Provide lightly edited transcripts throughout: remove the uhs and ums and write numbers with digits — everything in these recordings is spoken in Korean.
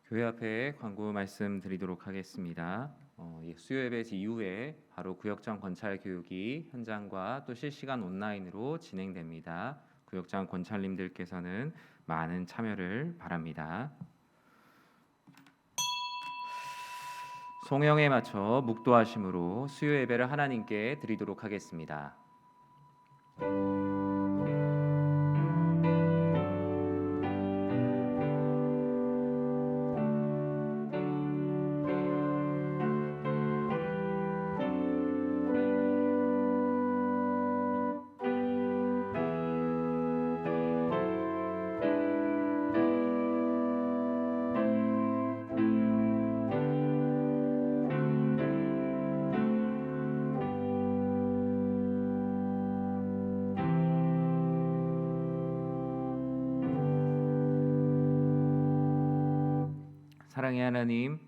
교회 앞에 광고 말씀 드리도록 하겠습니다. 수요 예배 이후에 바로 구역장 권찰 교육이 현장과 또 실시간 온라인으로 진행됩니다. 구역장 권찰님들께서는 많은 참여를 바랍니다. 송영에 맞춰 묵도하심으로 수요 예배를 하나님께 드리도록 하겠습니다. 사랑의 하나님,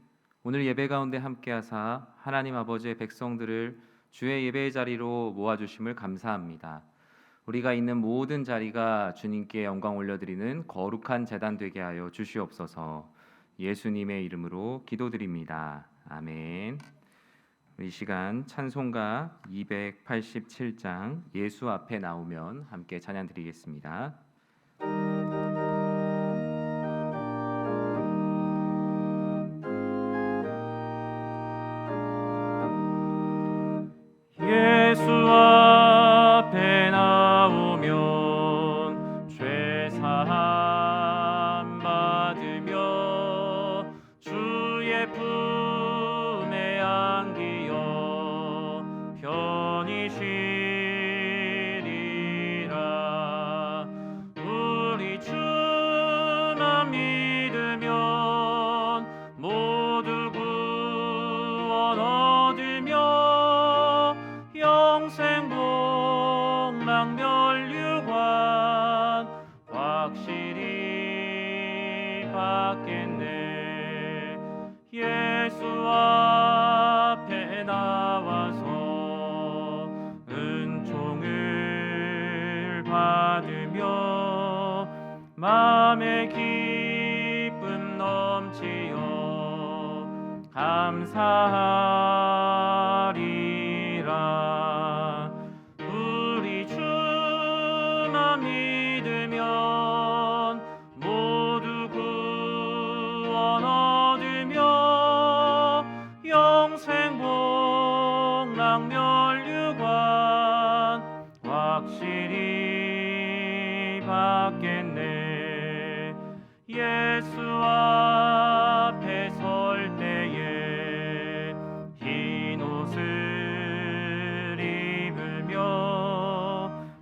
오늘 예배 가운데 함께하사 하나님 아버지의 백성들을 주의 예배의 자리로 모아주심을 감사합니다. 우리가 있는 모든 자리가 주님께 영광 올려드리는 거룩한 제단 되게 하여 주시옵소서. 예수님의 이름으로 기도드립니다. 아멘. 이 시간 찬송가 287장 예수 앞에 나오면 함께 찬양 드리겠습니다. 예수 앞에 나오면 죄 사함 받으며 주의 품에 안기어 편히 쉬리라. 우리 주만 믿으면 모두 구원 얻으며 영생 복락 면류관 확실히 받겠네. 예수 앞에 나와서 은총을 받으며 마음의 기쁨 넘치어 감사하리라. 우리 주만 믿으면 모두 구원 얻으며 영생 복락 면류관 확실히 받겠네. 예수 앞에 설 때에 흰 옷을 입으며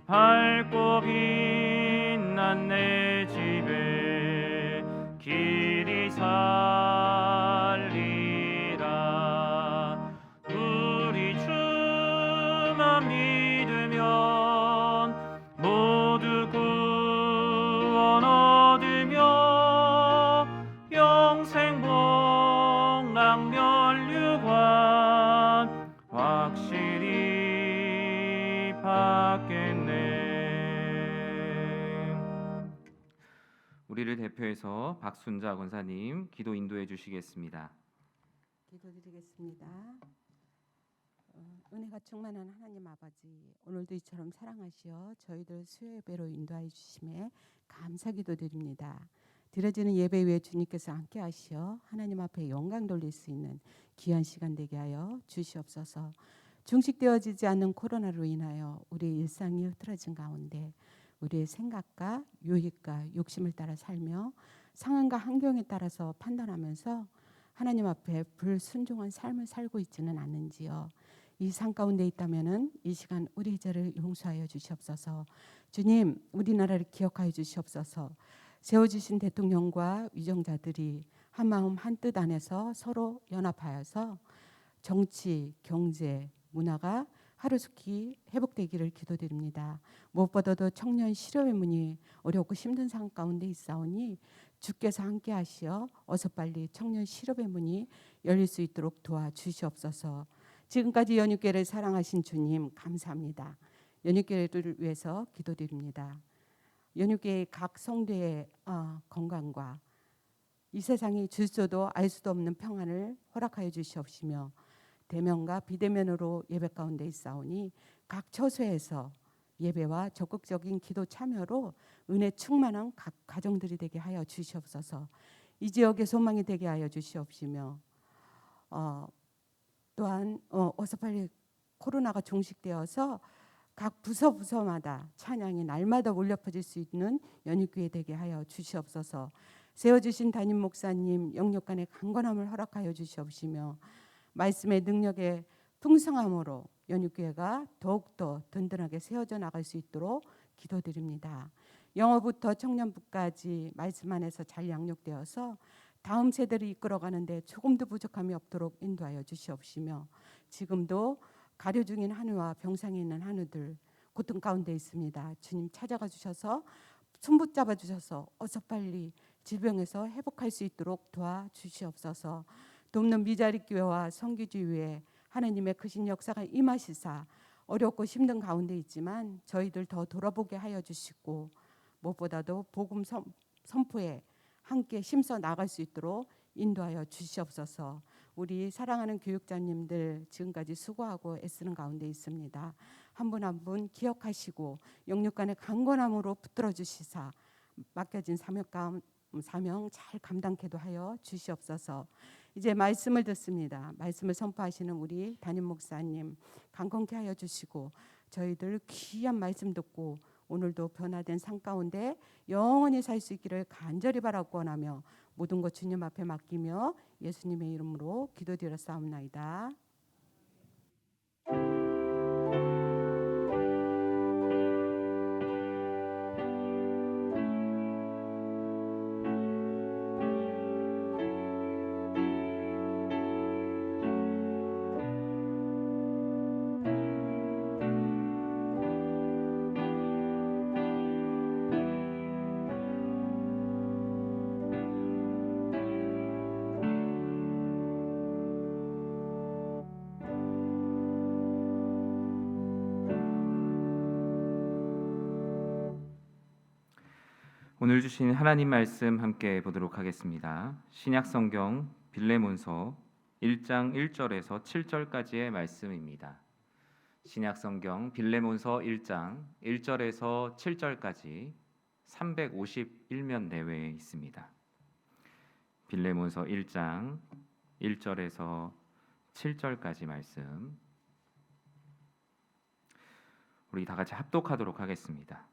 밝고 빛난 내 집에 길이 살리라. 우리 주만 믿으면 모두 구원 얻으며 영생 복락 면류관 확실히 받겠네. 우리를 대표해서 박순자 권사님 기도 인도해 주시겠습니다. 기도드리겠습니다. 은혜가 충만한 하나님 아버지, 오늘도 이처럼 사랑하시어 저희들 수요 예배로 인도하여 주심에 감사 기도드립니다. 드려지는 예배 위에 주님께서 함께 하시어 하나님 앞에 영광 돌릴 수 있는 귀한 시간 되게 하여 주시옵소서. 중식되어지지 않는 코로나로 인하여 우리의 일상이 흐트러진 가운데 우리의 생각과 유익과 욕심을 따라 살며 상황과 환경에 따라서 판단하면서 하나님 앞에 불순종한 삶을 살고 있지는 않는지요. 이 삶 가운데 있다면은 이 시간 우리 죄를 용서하여 주시옵소서. 주님, 우리나라를 기억하여 주시옵소서. 세워주신 대통령과 위정자들이 한마음 한뜻 안에서 서로 연합하여서 정치, 경제, 문화가 하루속히 회복되기를 기도드립니다. 무엇보다도 청년 실업의 문이 어렵고 힘든 상황 가운데 있사오니 주께서 함께 하시어 어서 빨리 청년 실업의 문이 열릴 수 있도록 도와주시옵소서. 지금까지 연육교회를 사랑하신 주님 감사합니다. 연육교회를 위해서 기도드립니다. 연육교회 각 성도의 건강과 이 세상이 줄 수도 알 수도 없는 평안을 허락하여 주시옵시며 대면과 비대면으로 예배 가운데 있사오니 각 처소에서 예배와 적극적인 기도 참여로 은혜 충만한 각 가정들이 되게 하여 주시옵소서. 이 지역의 소망이 되게 하여 주시옵시며 또한 어서 빨리 코로나가 종식되어서 각 부서마다 찬양이 날마다 울려 퍼질 수 있는 연휴교회 되게 하여 주시옵소서. 세워주신 담임 목사님 영육간의 강건함을 허락하여 주시옵시며 말씀의 능력의 풍성함으로 연육교회가 더욱더 든든하게 세워져 나갈 수 있도록 기도드립니다. 영어부터 청년부까지 말씀 안에서 잘 양육되어서 다음 세대를 이끌어가는데 조금도 부족함이 없도록 인도하여 주시옵시며 지금도 가려 중인 한우와 병상에 있는 한우들 고통 가운데 있습니다. 주님 찾아가 주셔서 손 붙잡아 주셔서 어서 빨리 질병에서 회복할 수 있도록 도와주시옵소서. 돕는 미자리 교회와 성교주의회 하나님의 크신 역사가 임하시사 어렵고 힘든 가운데 있지만 저희들 더 돌아보게 하여 주시고 무엇보다도 복음 선포에 함께 힘써 나갈 수 있도록 인도하여 주시옵소서. 우리 사랑하는 교육자님들 지금까지 수고하고 애쓰는 가운데 있습니다. 한 분 한 분 기억하시고 영육간의 강건함으로 붙들어 주시사 맡겨진 사명 잘 감당케도 하여 주시옵소서. 이제 말씀을 듣습니다. 말씀을 선포하시는 우리 담임 목사님 강건케 하여 주시고 저희들 귀한 말씀 듣고 오늘도 변화된 삶 가운데 영원히 살 수 있기를 간절히 바라고 원하며 모든 것 주님 앞에 맡기며 예수님의 이름으로 기도드렸사옵나이다. 오늘 주신 하나님 말씀 함께 보도록 하겠습니다. 신약성경 빌레몬서 1장 1절에서 7절까지의 말씀입니다. 신약성경 빌레몬서 1장 1절에서 7절까지 351면 내외에 있습니다. 빌레몬서 1장 1절에서 7절까지 말씀 우리 다 같이 합독하도록 하겠습니다.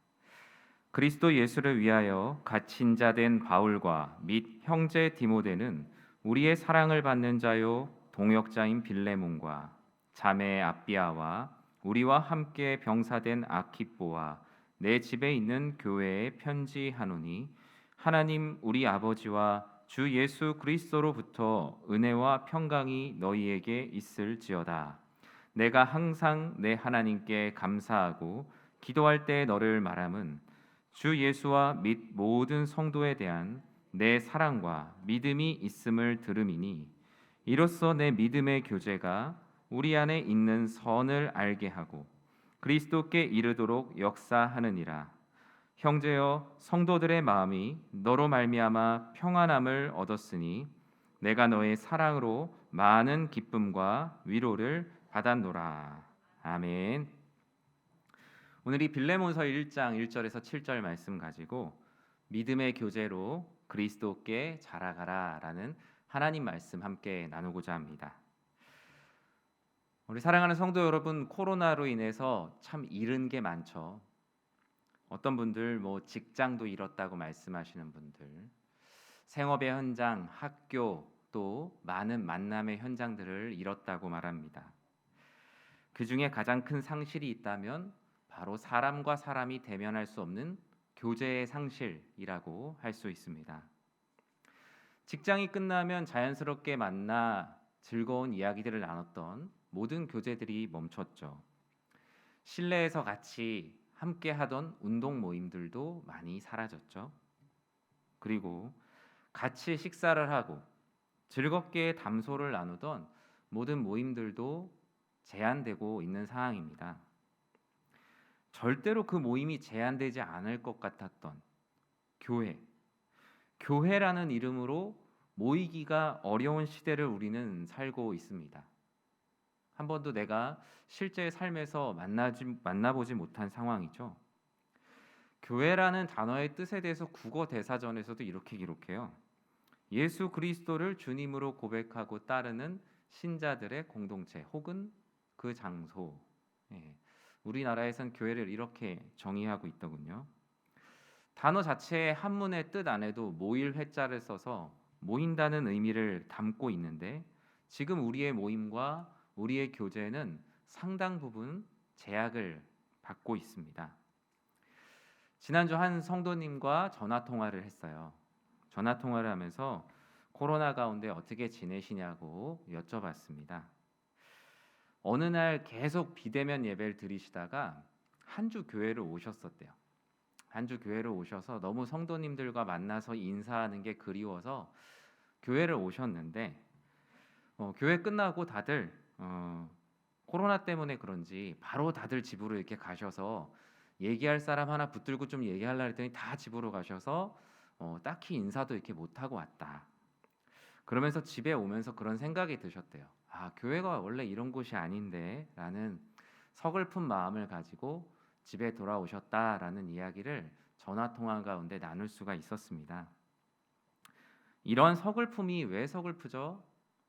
그리스도 예수를 위하여 갇힌 자 된 바울과 및 형제 디모데는 우리의 사랑을 받는 자요 동역자인 빌레몬과 자매 아비아와 우리와 함께 병사된 아키뽀와 내 집에 있는 교회에 편지하노니 하나님 우리 아버지와 주 예수 그리스도로부터 은혜와 평강이 너희에게 있을지어다. 내가 항상 내 하나님께 감사하고 기도할 때 너를 말함은 주 예수와 및 모든 성도에 대한 내 사랑과 믿음이 있음을 들음이니 이로써 내 믿음의 교제가 우리 안에 있는 선을 알게 하고 그리스도께 이르도록 역사하느니라. 형제여 성도들의 마음이 너로 말미암아 평안함을 얻었으니 내가 너의 사랑으로 많은 기쁨과 위로를 받았노라. 아멘. 오늘 이 빌레몬서 1장 1절에서 7절 말씀 가지고 믿음의 교제로 그리스도께 자라가라라는 하나님 말씀 함께 나누고자 합니다. 우리 사랑하는 성도 여러분, 코로나로 인해서 참 잃은 게 많죠. 어떤 분들 직장도 잃었다고 말씀하시는 분들, 생업의 현장, 학교 또 많은 만남의 현장들을 잃었다고 말합니다. 그 중에 가장 큰 상실이 있다면 바로 사람과 사람이 대면할 수 없는 교제의 상실이라고 할 수 있습니다. 직장이 끝나면 자연스럽게 만나 즐거운 이야기들을 나눴던 모든 교제들이 멈췄죠. 실내에서 같이 함께 하던 운동 모임들도 많이 사라졌죠. 그리고 같이 식사를 하고 즐겁게 담소를 나누던 모든 모임들도 제한되고 있는 상황입니다. 절대로 그 모임이 제한되지 않을 것 같았던 교회라는 이름으로 모이기가 어려운 시대를 우리는 살고 있습니다. 한 번도 내가 실제 삶에서 만나보지 못한 상황이죠. 교회라는 단어의 뜻에 대해서 국어 대사전에서도 이렇게 기록해요. 예수 그리스도를 주님으로 고백하고 따르는 신자들의 공동체 혹은 그 장소. 예, 우리나라에선 교회를 이렇게 정의하고 있더군요. 단어 자체의 한문의 뜻 안에도 모일 회자를 써서 모인다는 의미를 담고 있는데 지금 우리의 모임과 우리의 교제는 상당 부분 제약을 받고 있습니다. 지난주 한 성도님과 전화 통화를 했어요. 전화 통화를 하면서 코로나 가운데 어떻게 지내시냐고 여쭤봤습니다. 어느 날 계속 비대면 예배를 드리시다가 한 주 교회를 오셨었대요. 한 주 교회를 오셔서 너무 성도님들과 만나서 인사하는 게 그리워서 교회를 오셨는데 교회 끝나고 다들 코로나 때문에 그런지 바로 다들 집으로 이렇게 가셔서 얘기할 사람 하나 붙들고 좀 얘기하려고 했더니 다 집으로 가셔서 딱히 인사도 이렇게 못 하고 왔다. 그러면서 집에 오면서 그런 생각이 드셨대요. 아, 교회가 원래 이런 곳이 아닌데라는 서글픈 마음을 가지고 집에 돌아오셨다라는 이야기를 전화 통화 가운데 나눌 수가 있었습니다. 이런 서글픔이 왜 서글프죠?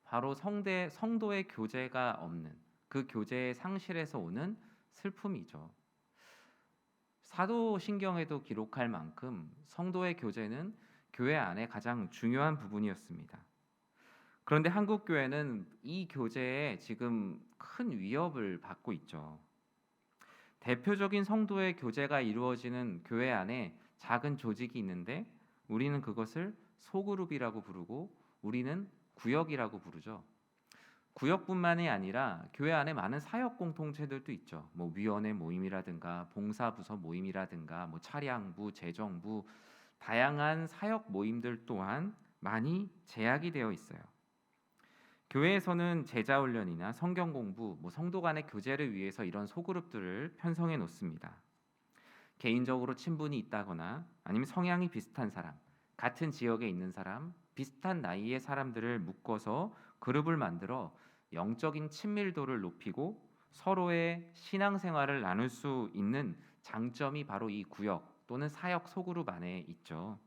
바로 성도의 교제가 없는 그 교제의 상실에서 오는 슬픔이죠. 사도신경에도 기록할 만큼 성도의 교제는 교회 안에 가장 중요한 부분이었습니다. 그런데 한국 교회는 이 교제에 지금 큰 위협을 받고 있죠. 대표적인 성도의 교제가 이루어지는 교회 안에 작은 조직이 있는데 우리는 그것을 소그룹이라고 부르고 우리는 구역이라고 부르죠. 구역뿐만이 아니라 교회 안에 많은 사역 공동체들도 있죠. 뭐 위원회 모임이라든가 봉사부서 모임이라든가 뭐 차량부, 재정부 다양한 사역 모임들 또한 많이 제약이 되어 있어요. 교회에서는 제자 훈련이나 성경 공부, 성도 간의 교제를 위해서 이런 소그룹들을 편성해 놓습니다. 개인적으로 친분이 있다거나 아니면 성향이 비슷한 사람, 같은 지역에 있는 사람, 비슷한 나이의 사람들을 묶어서 그룹을 만들어 영적인 친밀도를 높이고 서로의 신앙생활을 나눌 수 있는 장점이 바로 이 구역 또는 사역 소그룹 안에 있죠.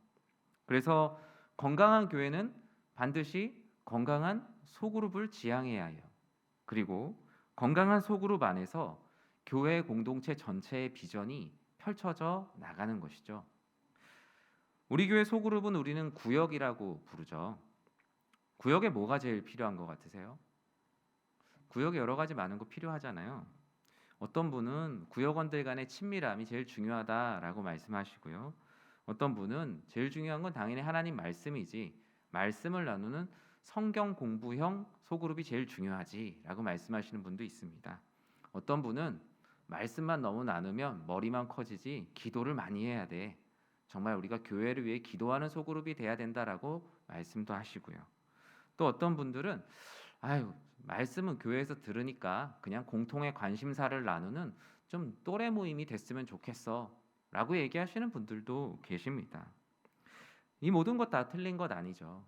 그래서 건강한 교회는 반드시 건강한 소그룹을 지향해야 해요. 그리고 건강한 소그룹 안에서 교회 공동체 전체의 비전이 펼쳐져 나가는 것이죠. 우리 교회 소그룹은 우리는 구역이라고 부르죠. 구역에 뭐가 제일 필요한 것 같으세요? 구역에 여러 가지 많은 거 필요하잖아요. 어떤 분은 구역원들 간의 친밀함이 제일 중요하다라고 말씀하시고요. 어떤 분은 제일 중요한 건 당연히 하나님 말씀이지 말씀을 나누는 성경 공부형 소그룹이 제일 중요하지라고 말씀하시는 분도 있습니다. 어떤 분은 말씀만 너무 나누면 머리만 커지지 기도를 많이 해야 돼. 정말 우리가 교회를 위해 기도하는 소그룹이 돼야 된다라고 말씀도 하시고요. 또 어떤 분들은 아유, 말씀은 교회에서 들으니까 그냥 공통의 관심사를 나누는 좀 또래 모임이 됐으면 좋겠어 라고 얘기하시는 분들도 계십니다. 이 모든 것 다 틀린 것 아니죠.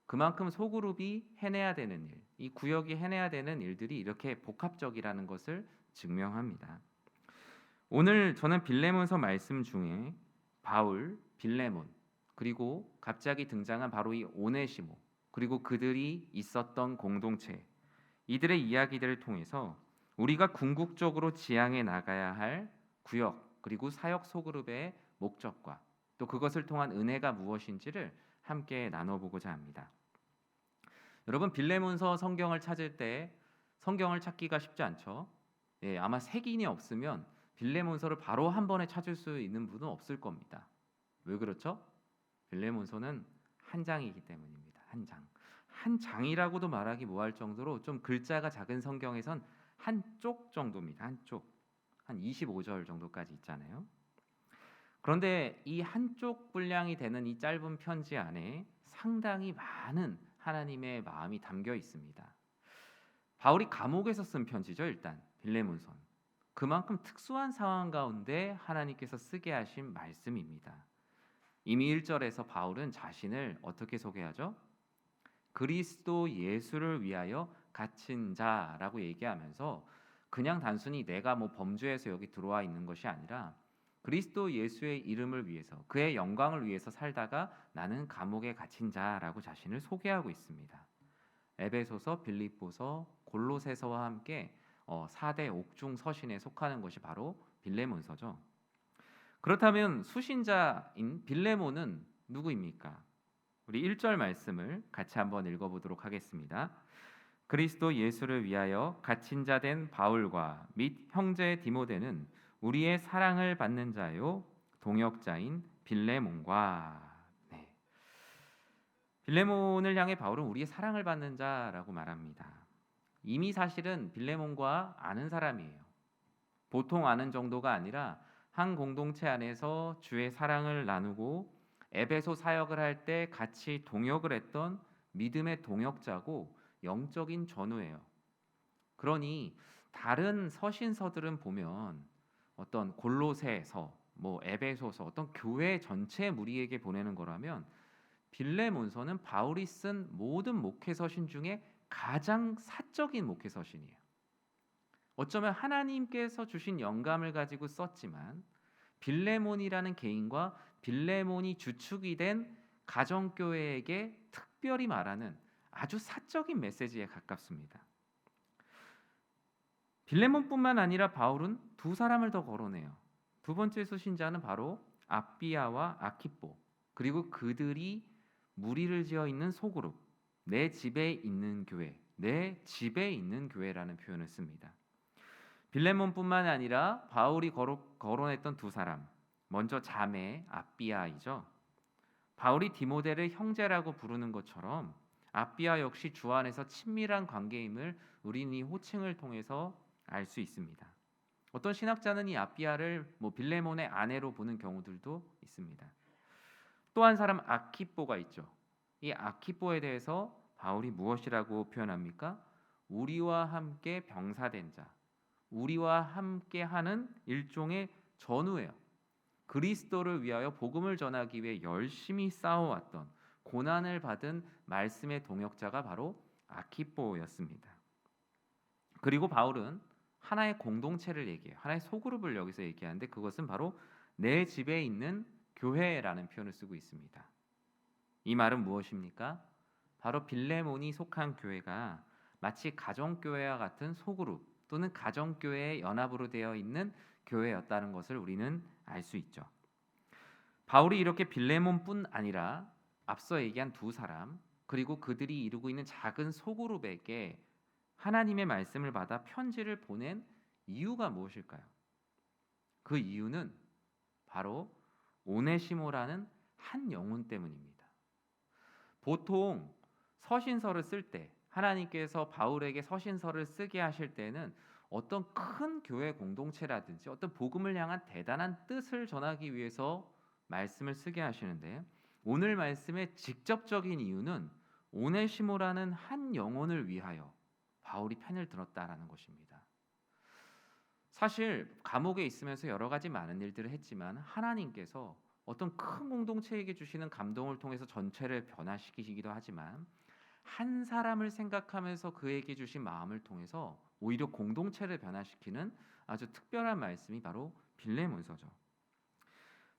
그만큼 소그룹이 해내야 되는 일, 이 구역이 해내야 되는 일들이 이렇게 복합적이라는 것을 증명합니다. 오늘 저는 빌레몬서 말씀 중에 바울, 빌레몬, 그리고 갑자기 등장한 바로 이 오네시모, 그리고 그들이 있었던 공동체, 이들의 이야기들을 통해서 우리가 궁극적으로 지향해 나가야 할 구역 그리고 사역 소그룹의 목적과 또 그것을 통한 은혜가 무엇인지를 함께 나눠보고자 합니다. 여러분, 빌레몬서 성경을 찾을 때 성경을 찾기가 쉽지 않죠. 아마 색인이 없으면 빌레몬서를 바로 한 번에 찾을 수 있는 분은 없을 겁니다. 왜 그렇죠? 빌레몬서는 한 장이기 때문입니다. 한 장. 한 장이라고도 말하기 뭐할 정도로 좀 글자가 작은 성경에선 한 쪽 정도입니다. 한 쪽. 한 25절 정도까지 있잖아요. 그런데 이 한쪽 분량이 되는 이 짧은 편지 안에 상당히 많은 하나님의 마음이 담겨 있습니다. 바울이 감옥에서 쓴 편지죠. 일단 빌레몬서. 그만큼 특수한 상황 가운데 하나님께서 쓰게 하신 말씀입니다. 이미 1절에서 바울은 자신을 어떻게 소개하죠? 그리스도 예수를 위하여 갇힌 자라고 얘기하면서 그냥 단순히 내가 뭐 범죄해서 여기 들어와 있는 것이 아니라 그리스도 예수의 이름을 위해서 그의 영광을 위해서 살다가 나는 감옥에 갇힌 자라고 자신을 소개하고 있습니다. 에베소서, 빌립보서, 골로새서와 함께 4대 옥중 서신에 속하는 것이 바로 빌레몬서죠. 그렇다면 수신자인 빌레몬은 누구입니까? 우리 1절 말씀을 같이 한번 읽어보도록 하겠습니다. 그리스도 예수를 위하여 갇힌 자 된 바울과 및 형제 디모데는 우리의 사랑을 받는 자요 동역자인 빌레몬과. 네. 빌레몬을 향해 바울은 우리의 사랑을 받는 자라고 말합니다. 이미 사실은 빌레몬과 아는 사람이에요. 보통 아는 정도가 아니라 한 공동체 안에서 주의 사랑을 나누고 에베소 사역을 할 때 같이 동역을 했던 믿음의 동역자고 영적인 전우예요. 그러니 다른 서신서들은 보면 어떤 골로새서, 뭐 에베소서, 어떤 교회 전체 무리에게 보내는 거라면 빌레몬서는 바울이 쓴 모든 목회서신 중에 가장 사적인 목회서신이에요. 어쩌면 하나님께서 주신 영감을 가지고 썼지만 빌레몬이라는 개인과 빌레몬이 주축이 된 가정교회에게 특별히 말하는 아주 사적인 메시지에 가깝습니다. 빌레몬뿐만 아니라 바울은 두 사람을 더 거론해요. 두 번째 수신자는 바로 아비아와 아키포, 그리고 그들이 무리를 지어 있는 소그룹, 내 집에 있는 교회, 내 집에 있는 교회라는 표현을 씁니다. 빌레몬뿐만 아니라 바울이 거론했던 두 사람, 먼저 자매 아비아이죠. 바울이 디모데를 형제라고 부르는 것처럼 아비아 역시 주 안에서 친밀한 관계임을 우리는 이 호칭을 통해서 알 수 있습니다. 어떤 신학자는 이 아비아를 빌레몬의 아내로 보는 경우들도 있습니다. 또 한 사람 아키뽀가 있죠. 이 아키뽀에 대해서 바울이 무엇이라고 표현합니까? 우리와 함께 병사된 자, 우리와 함께 하는 일종의 전우예요. 그리스도를 위하여 복음을 전하기 위해 열심히 싸워왔던, 고난을 받은 말씀의 동역자가 바로 아키뽀였습니다. 그리고 바울은 하나의 공동체를 얘기해요. 하나의 소그룹을 여기서 얘기하는데 그것은 바로 내 집에 있는 교회라는 표현을 쓰고 있습니다. 이 말은 무엇입니까? 바로 빌레몬이 속한 교회가 마치 가정교회와 같은 소그룹 또는 가정교회의 연합으로 되어 있는 교회였다는 것을 우리는 알 수 있죠. 바울이 이렇게 빌레몬뿐 아니라 앞서 얘기한 두 사람 그리고 그들이 이루고 있는 작은 소그룹에게 하나님의 말씀을 받아 편지를 보낸 이유가 무엇일까요? 그 이유는 바로 오네시모라는 한 영혼 때문입니다. 보통 서신서를 쓸 때 하나님께서 바울에게 서신서를 쓰게 하실 때는 어떤 큰 교회 공동체라든지 어떤 복음을 향한 대단한 뜻을 전하기 위해서 말씀을 쓰게 하시는데 오늘 말씀의 직접적인 이유는 오네시모라는 한 영혼을 위하여 바울이 펜을 들었다라는 것입니다. 사실 감옥에 있으면서 여러 가지 많은 일들을 했지만 하나님께서 어떤 큰 공동체에게 주시는 감동을 통해서 전체를 변화시키시기도 하지만 한 사람을 생각하면서 그에게 주신 마음을 통해서 오히려 공동체를 변화시키는 아주 특별한 말씀이 바로 빌레몬서죠.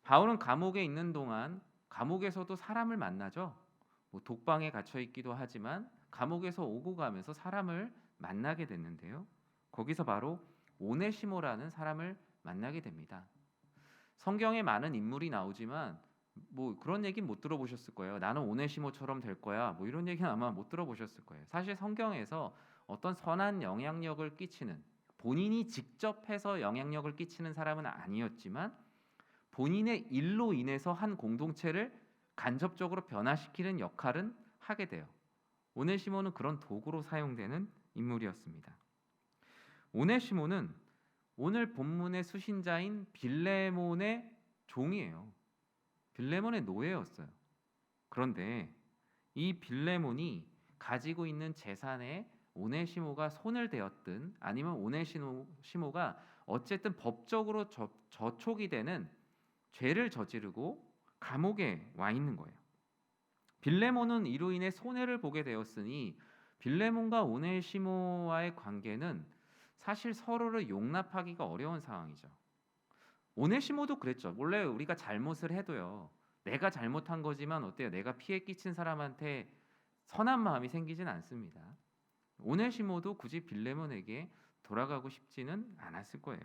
바울은 감옥에 있는 동안 감옥에서도 사람을 만나죠. 독방에 갇혀 있기도 하지만 감옥에서 오고 가면서 사람을 만나게 됐는데요. 거기서 바로 오네시모라는 사람을 만나게 됩니다. 성경에 많은 인물이 나오지만 그런 얘기는 못 들어보셨을 거예요. 나는 오네시모처럼 될 거야. 이런 얘기는 아마 못 들어보셨을 거예요. 사실 성경에서 어떤 선한 영향력을 끼치는 본인이 직접 해서 영향력을 끼치는 사람은 아니었지만 본인의 일로 인해서 한 공동체를 간접적으로 변화시키는 역할은 하게 돼요. 오네시모는 그런 도구로 사용되는 인물이었습니다. 오네시모는 오늘 본문의 수신자인 빌레몬의 종이에요. 빌레몬의 노예였어요. 그런데 이 빌레몬이 가지고 있는 재산에 오네시모가 손을 대었든 아니면 오네시모가 어쨌든 법적으로 저촉이 되는 죄를 저지르고 감옥에 와 있는 거예요. 빌레몬은 이로 인해 손해를 보게 되었으니 빌레몬과 오네시모와의 관계는 사실 서로를 용납하기가 어려운 상황이죠. 오네시모도 그랬죠. 원래 우리가 잘못을 해도요. 내가 잘못한 거지만 어때요? 내가 피해 끼친 사람한테 선한 마음이 생기진 않습니다. 오네시모도 굳이 빌레몬에게 돌아가고 싶지는 않았을 거예요.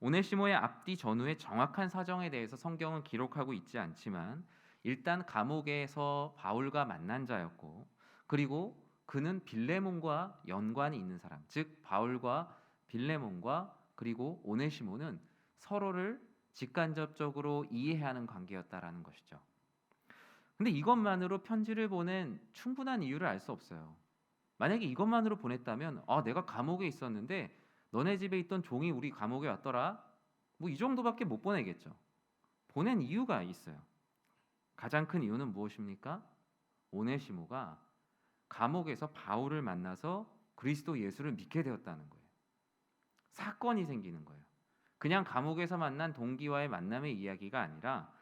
오네시모의 앞뒤 전후의 정확한 사정에 대해서 성경은 기록하고 있지 않지만 일단 감옥에서 바울과 만난 자였고, 그리고 그는 빌레몬과 연관이 있는 사람, 즉 바울과 빌레몬과 그리고 오네시모는 서로를 직간접적으로 이해하는 관계였다라는 것이죠. 근데 이것만으로 편지를 보낸 충분한 이유를 알 수 없어요. 만약에 이것만으로 보냈다면 내가 감옥에 있었는데 너네 집에 있던 종이 우리 감옥에 왔더라. 뭐 이 정도밖에 못 보내겠죠. 보낸 이유가 있어요. 가장 큰 이유는 무엇입니까? 오네시모가 감옥에서 바울을 만나서 그리스도 예수를 믿게 되었다는 거예요. 사건이 생기는 거예요. 그냥 감옥에서 만난 동기와의 만남의 이야기가 아니라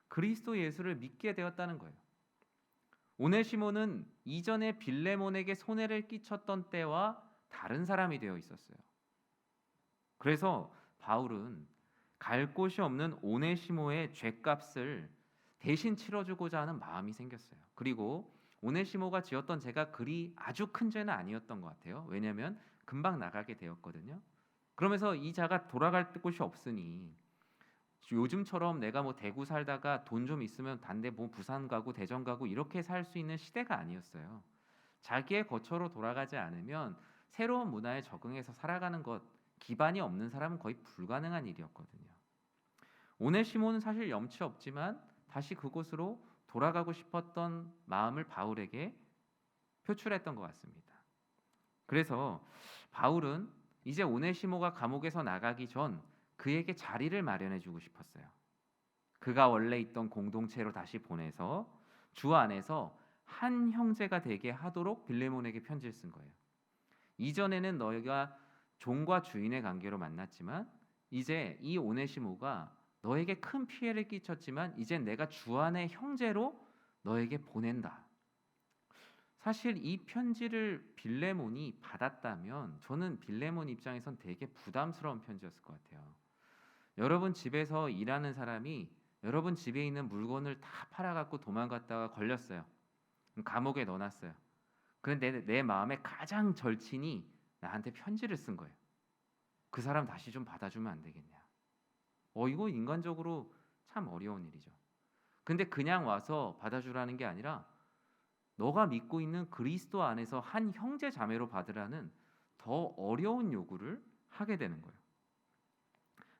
그리스도 예수를 믿게 되었다는 거예요. 오네시모는 이전에 빌레몬에게 손해를 끼쳤던 때와 다른 사람이 되어 있었어요. 그래서 바울은 갈 곳이 없는 오네시모의 죗값을 대신 치러주고자 하는 마음이 생겼어요. 그리고 오네시모가 지었던 죄가 그리 아주 큰 죄는 아니었던 것 같아요. 왜냐하면 금방 나가게 되었거든요. 그러면서 이 자가 돌아갈 곳이 없으니 요즘처럼 내가 뭐 대구 살다가 돈 좀 있으면 단대 뭐 부산 가고 대전 가고 이렇게 살 수 있는 시대가 아니었어요. 자기의 거처로 돌아가지 않으면 새로운 문화에 적응해서 살아가는 것, 기반이 없는 사람은 거의 불가능한 일이었거든요. 오네시모는 사실 염치 없지만 다시 그곳으로 돌아가고 싶었던 마음을 바울에게 표출했던 것 같습니다. 그래서 바울은 이제 오네시모가 감옥에서 나가기 전 그에게 자리를 마련해 주고 싶었어요. 그가 원래 있던 공동체로 다시 보내서 주 안에서 한 형제가 되게 하도록 빌레몬에게 편지를 쓴 거예요. 이전에는 너희가 종과 주인의 관계로 만났지만 이제 이 오네시모가 너에게 큰 피해를 끼쳤지만 이제 내가 주 안의 형제로 너에게 보낸다. 사실 이 편지를 빌레몬이 받았다면 저는 빌레몬 입장에선 되게 부담스러운 편지였을 것 같아요. 여러분 집에서 일하는 사람이 여러분 집에 있는 물건을 다 팔아갖고 도망갔다가 걸렸어요. 감옥에 넣어놨어요. 그런데 내 마음에 가장 절친이 나한테 편지를 쓴 거예요. 그 사람 다시 좀 받아주면 안 되겠냐. 이거 인간적으로 참 어려운 일이죠. 근데 그냥 와서 받아주라는 게 아니라 너가 믿고 있는 그리스도 안에서 한 형제 자매로 받으라는 더 어려운 요구를 하게 되는 거예요.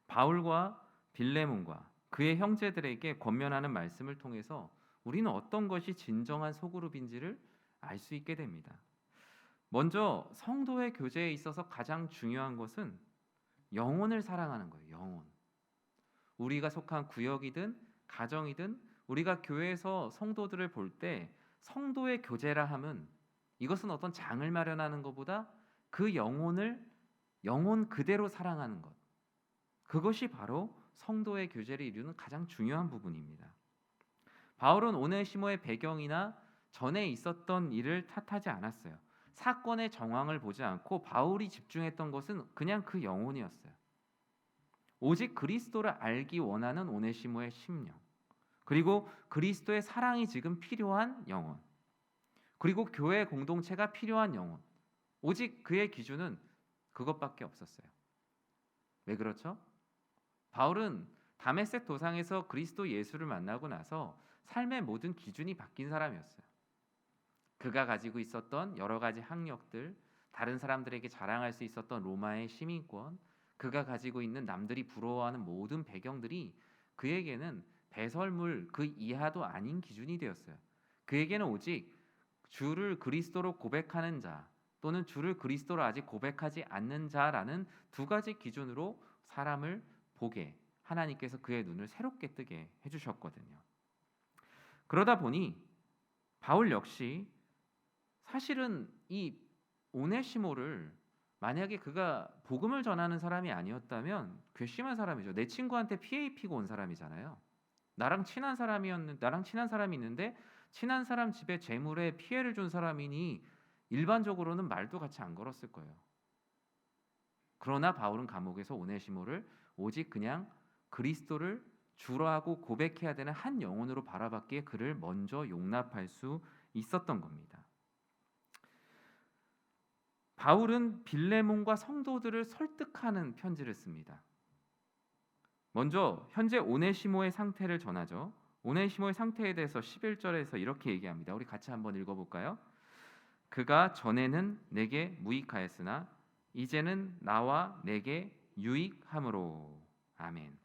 바울과 빌레몬과 그의 형제들에게 권면하는 말씀을 통해서 우리는 어떤 것이 진정한 소그룹인지를 알 수 있게 됩니다. 먼저 성도의 교제에 있어서 가장 중요한 것은 영혼을 사랑하는 거예요. 영혼. 우리가 속한 구역이든 가정이든 우리가 교회에서 성도들을 볼 때 성도의 교제라 함은 이것은 어떤 장을 마련하는 것보다 그 영혼을 영혼 그대로 사랑하는 것. 그것이 바로 성도의 교제를 이루는 가장 중요한 부분입니다. 바울은 오네시모의 배경이나 전에 있었던 일을 탓하지 않았어요. 사건의 정황을 보지 않고 바울이 집중했던 것은 그냥 그 영혼이었어요. 오직 그리스도를 알기 원하는 오네시모의 심령, 그리고 그리스도의 사랑이 지금 필요한 영혼, 그리고 교회 공동체가 필요한 영혼, 오직 그의 기준은 그것밖에 없었어요. 왜 그렇죠? 바울은 다메섹 도상에서 그리스도 예수를 만나고 나서 삶의 모든 기준이 바뀐 사람이었어요. 그가 가지고 있었던 여러 가지 학력들, 다른 사람들에게 자랑할 수 있었던 로마의 시민권, 그가 가지고 있는 남들이 부러워하는 모든 배경들이 그에게는 배설물 그 이하도 아닌 기준이 되었어요. 그에게는 오직 주를 그리스도로 고백하는 자 또는 주를 그리스도로 아직 고백하지 않는 자라는 두 가지 기준으로 사람을 보게 하나님께서 그의 눈을 새롭게 뜨게 해주셨거든요. 그러다 보니 바울 역시 사실은 이 오네시모를 만약에 그가 복음을 전하는 사람이 아니었다면 괘씸한 사람이죠. 내 친구한테 피해 입히고 온 사람이잖아요. 나랑 친한 사람이 있는데 친한 사람 집에 재물에 피해를 준 사람이니 일반적으로는 말도 같이 안 걸었을 거예요. 그러나 바울은 감옥에서 오네시모를 오직 그냥 그리스도를 주라고 고백해야 되는 한 영혼으로 바라봤기에 그를 먼저 용납할 수 있었던 겁니다. 바울은 빌레몬과 성도들을 설득하는 편지를 씁니다. 먼저 현재 오네시모의 상태를 전하죠. 오네시모의 상태에 대해서 11절에서 이렇게 얘기합니다. 우리 같이 한번 읽어볼까요? 그가 전에는 내게 무익하였으나 이제는 나와 내게 유익함으로. 아멘.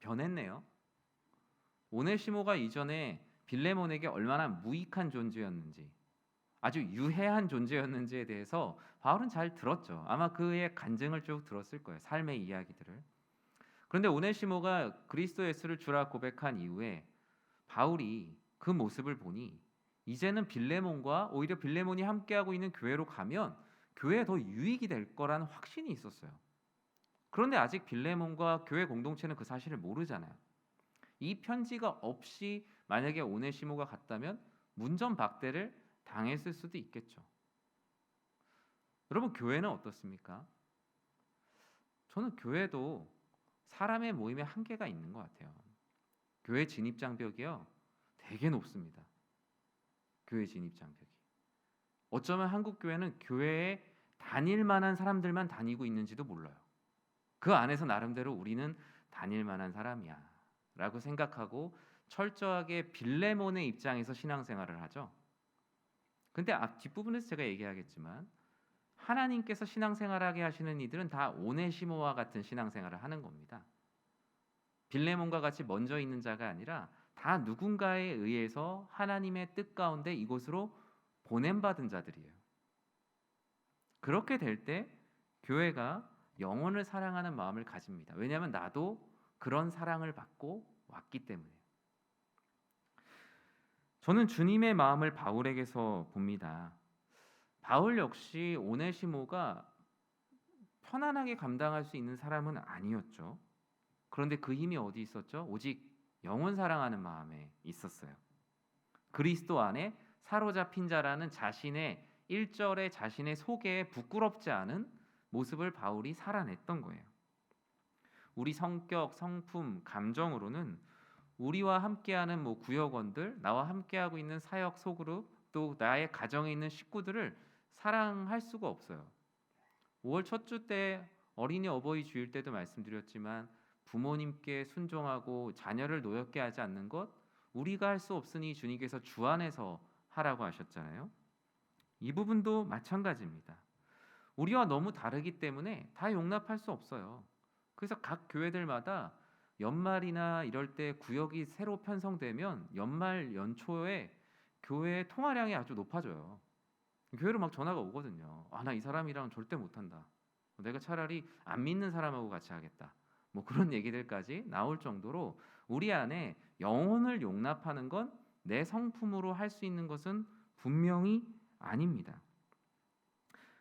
변했네요. 오네시모가 이전에 빌레몬에게 얼마나 무익한 존재였는지, 아주 유해한 존재였는지에 대해서 바울은 잘 들었죠. 아마 그의 간증을 쭉 들었을 거예요. 삶의 이야기들을. 그런데 오네시모가 그리스도 예수를 주라 고백한 이후에 바울이 그 모습을 보니 이제는 빌레몬과 오히려 빌레몬이 함께하고 있는 교회로 가면 교회에 더 유익이 될 거라는 확신이 있었어요. 그런데 아직 빌레몬과 교회 공동체는 그 사실을 모르잖아요. 이 편지가 없이 만약에 오네시모가 갔다면 문전박대를 당했을 수도 있겠죠. 여러분, 교회는 어떻습니까? 저는 교회도 사람의 모임에 한계가 있는 것 같아요. 교회 진입 장벽이요, 되게 높습니다. 교회 진입 장벽이. 어쩌면 한국 교회는 교회에 다닐 만한 사람들만 다니고 있는지도 몰라요. 그 안에서 나름대로 우리는 다닐 만한 사람이야 라고 생각하고 철저하게 빌레몬의 입장에서 신앙생활을 하죠. 근데 앞 뒷부분에서 제가 얘기하겠지만 하나님께서 신앙생활하게 하시는 이들은 다 오네시모와 같은 신앙생활을 하는 겁니다. 빌레몬과 같이 먼저 있는 자가 아니라 다 누군가에 의해서 하나님의 뜻 가운데 이곳으로 보냄받은 자들이에요. 그렇게 될 때 교회가 영혼을 사랑하는 마음을 가집니다. 왜냐하면 나도 그런 사랑을 받고 왔기 때문에. 저는 주님의 마음을 바울에게서 봅니다. 바울 역시 오네시모가 편안하게 감당할 수 있는 사람은 아니었죠. 그런데 그 힘이 어디 있었죠? 오직 영혼 사랑하는 마음에 있었어요. 그리스도 안에 사로잡힌 자라는 자신의 1절에 자신의 속에 부끄럽지 않은 모습을 바울이 살아냈던 거예요. 우리 성격, 성품, 감정으로는 우리와 함께하는 구역원들, 나와 함께하고 있는 사역 소그룹, 또 나의 가정에 있는 식구들을 사랑할 수가 없어요. 5월 첫 주 때 어린이 어버이 주일 때도 말씀드렸지만 부모님께 순종하고 자녀를 노엽게 하지 않는 것, 우리가 할 수 없으니 주님께서 주 안에서 하라고 하셨잖아요. 이 부분도 마찬가지입니다. 우리와 너무 다르기 때문에 다 용납할 수 없어요. 그래서 각 교회들마다 연말이나 이럴 때 구역이 새로 편성되면 연말 연초에 교회의 통화량이 아주 높아져요. 교회로 막 전화가 오거든요. 나 이 사람이랑 절대 못한다. 내가 차라리 안 믿는 사람하고 같이 하겠다. 그런 얘기들까지 나올 정도로 우리 안에 영혼을 용납하는 건 내 성품으로 할 수 있는 것은 분명히 아닙니다.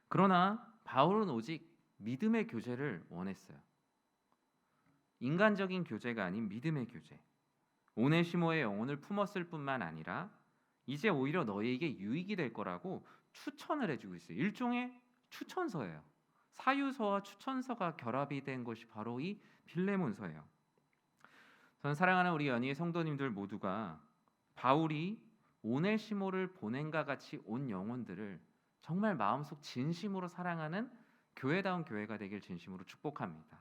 그러나 바울은 오직 믿음의 교제를 원했어요. 인간적인 교제가 아닌 믿음의 교제. 오네시모의 영혼을 품었을 뿐만 아니라 이제 오히려 너에게 유익이 될 거라고 추천을 해주고 있어요. 일종의 추천서예요. 사유서와 추천서가 결합이 된 것이 바로 이 빌레몬서예요. 저는 사랑하는 우리 연희의 성도님들 모두가 바울이 오네시모를 보낸과 같이 온 영혼들을 정말 마음속 진심으로 사랑하는 교회다운 교회가 되길 진심으로 축복합니다.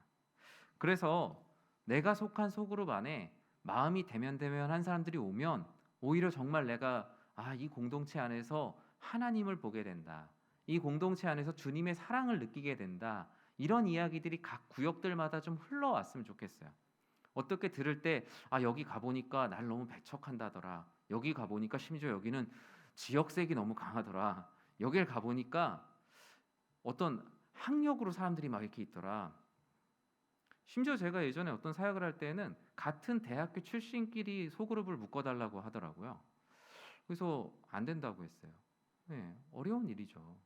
그래서 내가 속한 소그룹 안에 마음이 대면대면한 사람들이 오면 오히려 정말 내가 이 공동체 안에서 하나님을 보게 된다. 이 공동체 안에서 주님의 사랑을 느끼게 된다. 이런 이야기들이 각 구역들마다 좀 흘러왔으면 좋겠어요. 어떻게 들을 때 여기 가보니까 날 너무 배척한다더라. 여기 가보니까 심지어 여기는 지역색이 너무 강하더라. 여길 가보니까 어떤 학력으로 사람들이 막 이렇게 있더라. 심지어 제가 예전에 어떤 사역을 할 때는 같은 대학교 출신끼리 소그룹을 묶어달라고 하더라고요. 그래서 안 된다고 했어요. 네, 어려운 일이죠.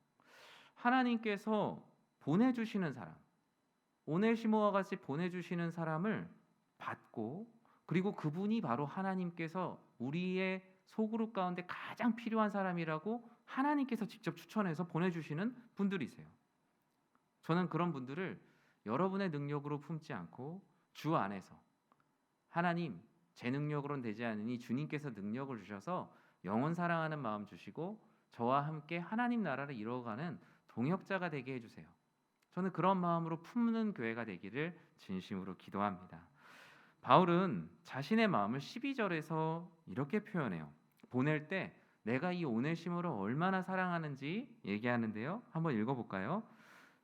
하나님께서 보내주시는 사람, 오네시모와 같이 보내주시는 사람을 받고, 그리고 그분이 바로 하나님께서 우리의 소그룹 가운데 가장 필요한 사람이라고 하나님께서 직접 추천해서 보내주시는 분들이세요. 저는 그런 분들을 여러분의 능력으로 품지 않고 주 안에서 하나님, 제 능력으로는 되지 않으니 주님께서 능력을 주셔서 영원 사랑하는 마음 주시고 저와 함께 하나님 나라를 이루어가는 동역자가 되게 해주세요. 저는 그런 마음으로 품는 교회가 되기를 진심으로 기도합니다. 바울은 자신의 마음을 12절에서 이렇게 표현해요. 보낼 때 내가 이 오네시모를 얼마나 사랑하는지 얘기하는데요. 한번 읽어볼까요?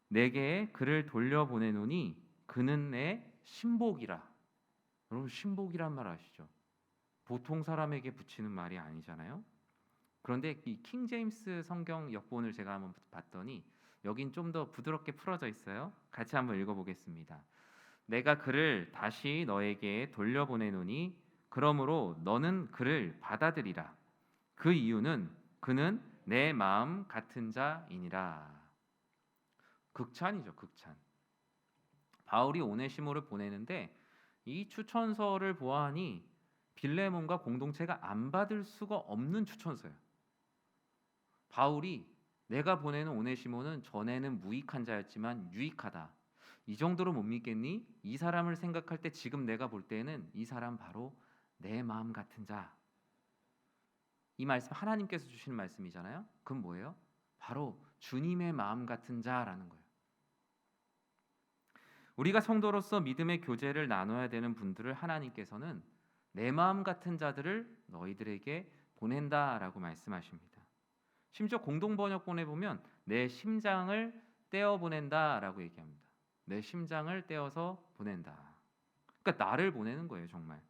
내게 그를 돌려보내노니 그는 내 신복이라. 여러분, 신복이란 말 아시죠? 보통 사람에게 붙이는 말이 아니잖아요. 그런데 이 킹제임스 성경 역본을 제가 한번 봤더니 여긴 좀 더 부드럽게 풀어져 있어요. 같이 한번 읽어보겠습니다. 내가 그를 다시 너에게 돌려보내노니 그러므로 너는 그를 받아들이라. 그 이유는 그는 내 마음 같은 자이니라. 극찬이죠, 극찬. 바울이 오네시모를 보내는데 이 추천서를 보아하니 빌레몬과 공동체가 안 받을 수가 없는 추천서예요. 바울이 내가 보내는 오네시모는 전에는 무익한 자였지만 유익하다. 이 정도로 못 믿겠니? 이 사람을 생각할 때 지금 내가 볼 때는 이 사람 바로 내 마음 같은 자. 이 말씀 하나님께서 주시는 말씀이잖아요. 그건 뭐예요? 바로 주님의 마음 같은 자라는 거예요. 우리가 성도로서 믿음의 교제를 나눠야 되는 분들을 하나님께서는 내 마음 같은 자들을 너희들에게 보낸다라고 말씀하십니다. 심지어 공동번역본에 보면 내 심장을 떼어 보낸다라고 얘기합니다. 내 심장을 떼어서 보낸다. 그러니까 나를 보내는 거예요, 정말.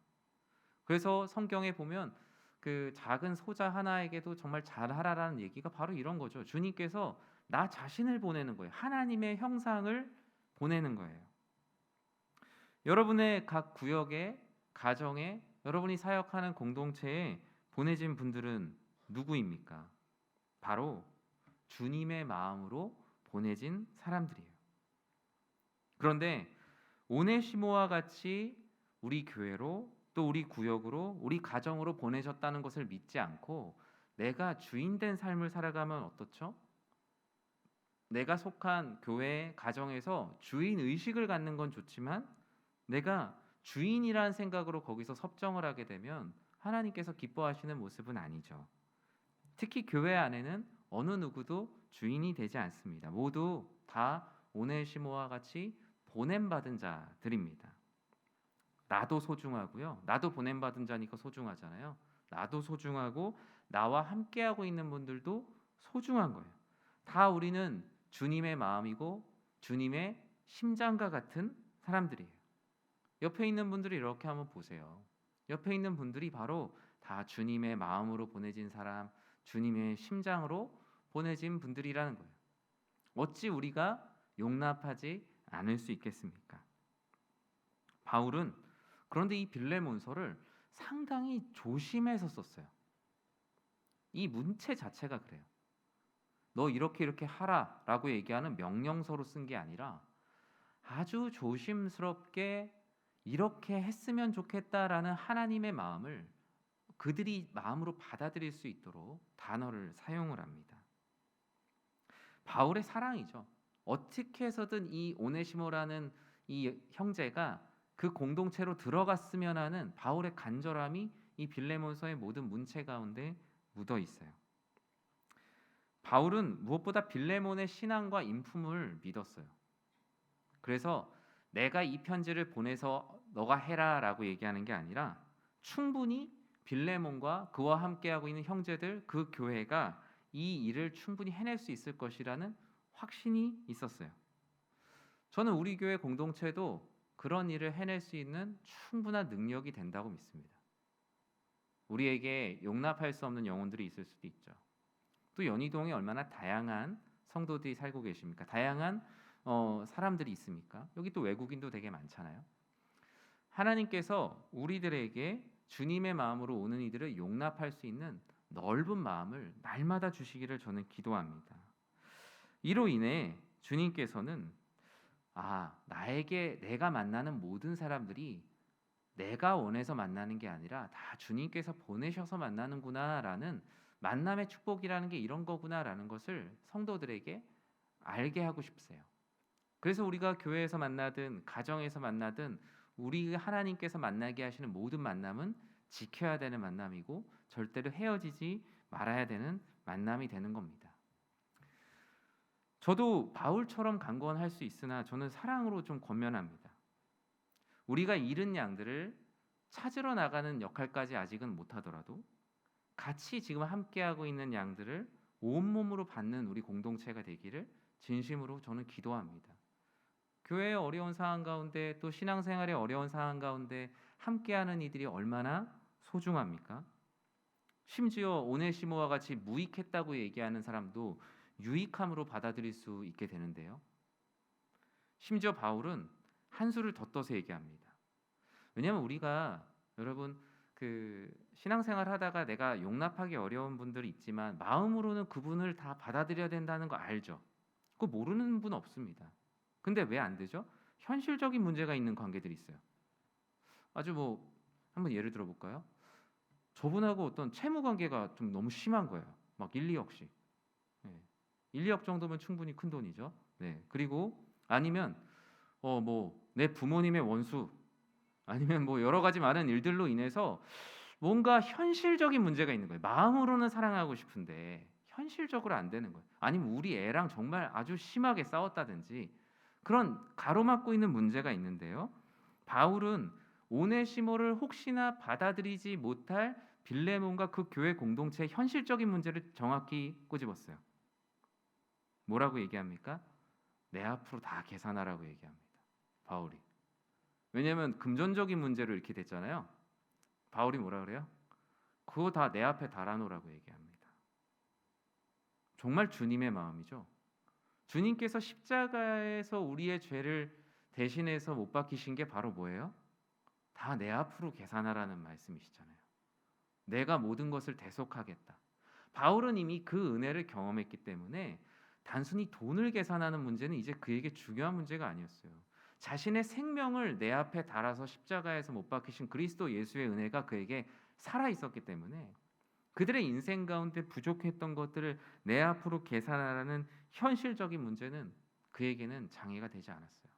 그래서 성경에 보면 그 작은 소자 하나에게도 정말 잘하라라는 얘기가 바로 이런 거죠. 주님께서 나 자신을 보내는 거예요. 하나님의 형상을 보내는 거예요. 여러분의 각 구역에, 가정에, 여러분이 사역하는 공동체에 보내진 분들은 누구입니까? 바로 주님의 마음으로 보내진 사람들이에요. 그런데 오네시모와 같이 우리 교회로 또 우리 구역으로 우리 가정으로 보내셨다는 것을 믿지 않고 내가 주인된 삶을 살아가면 어떻죠? 내가 속한 교회, 가정에서 주인 의식을 갖는 건 좋지만 내가 주인이라는 생각으로 거기서 섭정을 하게 되면 하나님께서 기뻐하시는 모습은 아니죠. 특히 교회 안에는 어느 누구도 주인이 되지 않습니다. 모두 다 오네시모와 같이 보냄받은 자들입니다. 나도 소중하고요. 나도 보냄받은 자니까 소중하잖아요. 나도 소중하고 나와 함께하고 있는 분들도 소중한 거예요. 다 우리는 주님의 마음이고 주님의 심장과 같은 사람들이에요. 옆에 있는 분들이 이렇게 한번 보세요. 옆에 있는 분들이 바로 다 주님의 마음으로 보내진 사람, 주님의 심장으로 보내진 분들이라는 거예요. 어찌 우리가 용납하지 않을 수 있겠습니까? 바울은 그런데 이 빌레몬서를 상당히 조심해서 썼어요. 이 문체 자체가 그래요. 너 이렇게 하라라고 얘기하는 명령서로 쓴 게 아니라 아주 조심스럽게 이렇게 했으면 좋겠다라는 하나님의 마음을 그들이 마음으로 받아들일 수 있도록 단어를 사용을 합니다. 바울의 사랑이죠. 어떻게 해서든 이 오네시모라는 이 형제가 그 공동체로 들어갔으면 하는 바울의 간절함이 이 빌레몬서의 모든 문체 가운데 묻어 있어요. 바울은 무엇보다 빌레몬의 신앙과 인품을 믿었어요. 그래서 내가 이 편지를 보내서 너가 해라라고 얘기하는 게 아니라 충분히 빌레몬과 그와 함께하고 있는 형제들, 그 교회가 이 일을 충분히 해낼 수 있을 것이라는 확신이 있었어요. 저는 우리 교회 공동체도 그런 일을 해낼 수 있는 충분한 능력이 된다고 믿습니다. 우리에게 용납할 수 없는 영혼들이 있을 수도 있죠. 또 연희동에 얼마나 다양한 성도들이 살고 계십니까? 다양한 사람들이 있습니까? 여기 또 외국인도 되게 많잖아요. 하나님께서 우리들에게 주님의 마음으로 오는 이들을 용납할 수 있는 넓은 마음을 날마다 주시기를 저는 기도합니다. 이로 인해 주님께서는 나에게 내가 만나는 모든 사람들이 내가 원해서 만나는 게 아니라 다 주님께서 보내셔서 만나는구나라는 만남의 축복이라는 게 이런 거구나라는 것을 성도들에게 알게 하고 싶으세요. 그래서 우리가 교회에서 만나든 가정에서 만나든 우리 하나님께서 만나게 하시는 모든 만남은 지켜야 되는 만남이고 절대로 헤어지지 말아야 되는 만남이 되는 겁니다. 저도 바울처럼 강권할 수 있으나 저는 사랑으로 좀 권면합니다. 우리가 잃은 양들을 찾으러 나가는 역할까지 아직은 못하더라도 같이 지금 함께하고 있는 양들을 온몸으로 받는 우리 공동체가 되기를 진심으로 저는 기도합니다. 교회의 어려운 상황 가운데 또 신앙생활의 어려운 상황 가운데 함께하는 이들이 얼마나 소중합니까? 심지어 오네시모와 같이 무익했다고 얘기하는 사람도 유익함으로 받아들일 수 있게 되는데요. 심지어 바울은 한 수를 더 떠서 얘기합니다. 왜냐하면 우리가 여러분 신앙생활 하다가 내가 용납하기 어려운 분들이 있지만 마음으로는 그분을 다 받아들여야 된다는 거 알죠? 그거 모르는 분 없습니다. 근데 왜 안 되죠? 현실적인 문제가 있는 관계들이 있어요. 아주 한번 예를 들어 볼까요? 저분하고 어떤 채무 관계가 좀 너무 심한 거예요. 막 1, 2억씩. 네. 1, 2억 정도면 충분히 큰 돈이죠. 네. 그리고 아니면 내 부모님의 원수 아니면 여러 가지 많은 일들로 인해서 뭔가 현실적인 문제가 있는 거예요. 마음으로는 사랑하고 싶은데 현실적으로 안 되는 거예요. 아니면 우리 애랑 정말 아주 심하게 싸웠다든지 그런 가로막고 있는 문제가 있는데요. 바울은 오네시모를 혹시나 받아들이지 못할 빌레몬과 그 교회 공동체의 현실적인 문제를 정확히 꼬집었어요. 뭐라고 얘기합니까? 내 앞으로 다 계산하라고 얘기합니다. 바울이. 왜냐하면 금전적인 문제로 이렇게 됐잖아요. 바울이 뭐라 그래요? 그거 다 내 앞에 달아놓으라고 얘기합니다. 정말 주님의 마음이죠. 주님께서 십자가에서 우리의 죄를 대신해서 못 박히신 게 바로 뭐예요? 다 내 앞으로 계산하라는 말씀이시잖아요. 내가 모든 것을 대속하겠다. 바울은 이미 그 은혜를 경험했기 때문에 단순히 돈을 계산하는 문제는 이제 그에게 중요한 문제가 아니었어요. 자신의 생명을 내 앞에 달아서 십자가에서 못 박히신 그리스도 예수의 은혜가 그에게 살아 있었기 때문에 그들의 인생 가운데 부족했던 것들을 내 앞으로 계산하라는 현실적인 문제는 그에게는 장애가 되지 않았어요.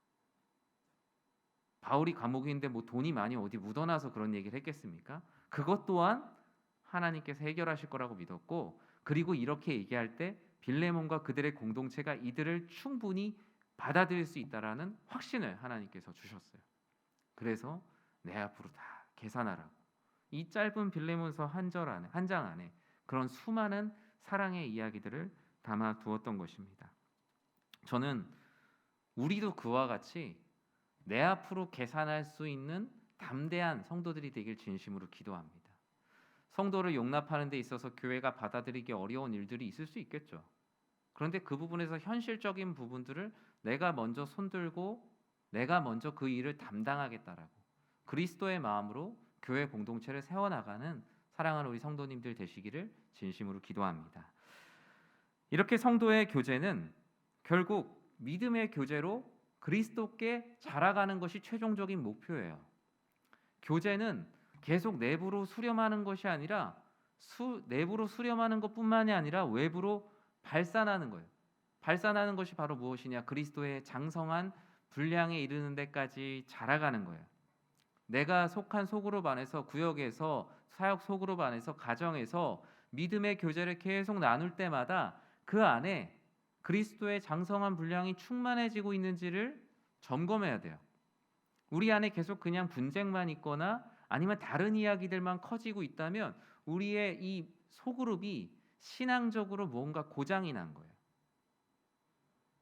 바울이 감옥인데 돈이 많이 어디 묻어나서 그런 얘기를 했겠습니까? 그것 또한 하나님께서 해결하실 거라고 믿었고, 그리고 이렇게 얘기할 때 빌레몬과 그들의 공동체가 이들을 충분히 받아들일 수 있다라는 확신을 하나님께서 주셨어요. 그래서 내 앞으로 다 계산하라고. 이 짧은 빌레몬서 한 장 안에 그런 수많은 사랑의 이야기들을 담아 두었던 것입니다. 저는 우리도 그와 같이 내 앞으로 계산할 수 있는 담대한 성도들이 되길 진심으로 기도합니다. 성도를 용납하는 데 있어서 교회가 받아들이기 어려운 일들이 있을 수 있겠죠. 그런데 그 부분에서 현실적인 부분들을 내가 먼저 손들고 내가 먼저 그 일을 담당하겠다라고 그리스도의 마음으로 교회 공동체를 세워나가는 사랑하는 우리 성도님들 되시기를 진심으로 기도합니다. 이렇게 성도의 교제는 결국 믿음의 교제로 그리스도께 자라가는 것이 최종적인 목표예요. 교제는 계속 내부로 수렴하는 것이 아니라 내부로 수렴하는 것뿐만이 아니라 외부로 발산하는 거예요. 발산하는 것이 바로 무엇이냐? 그리스도의 장성한 분량에 이르는 데까지 자라가는 거예요. 내가 속한 소그룹 안에서, 구역에서, 사역 소그룹 안에서, 가정에서 믿음의 교제를 계속 나눌 때마다 그 안에 그리스도의 장성한 분량이 충만해지고 있는지를 점검해야 돼요. 우리 안에 계속 그냥 분쟁만 있거나 아니면 다른 이야기들만 커지고 있다면 우리의 이 소그룹이 신앙적으로 뭔가 고장이 난 거예요.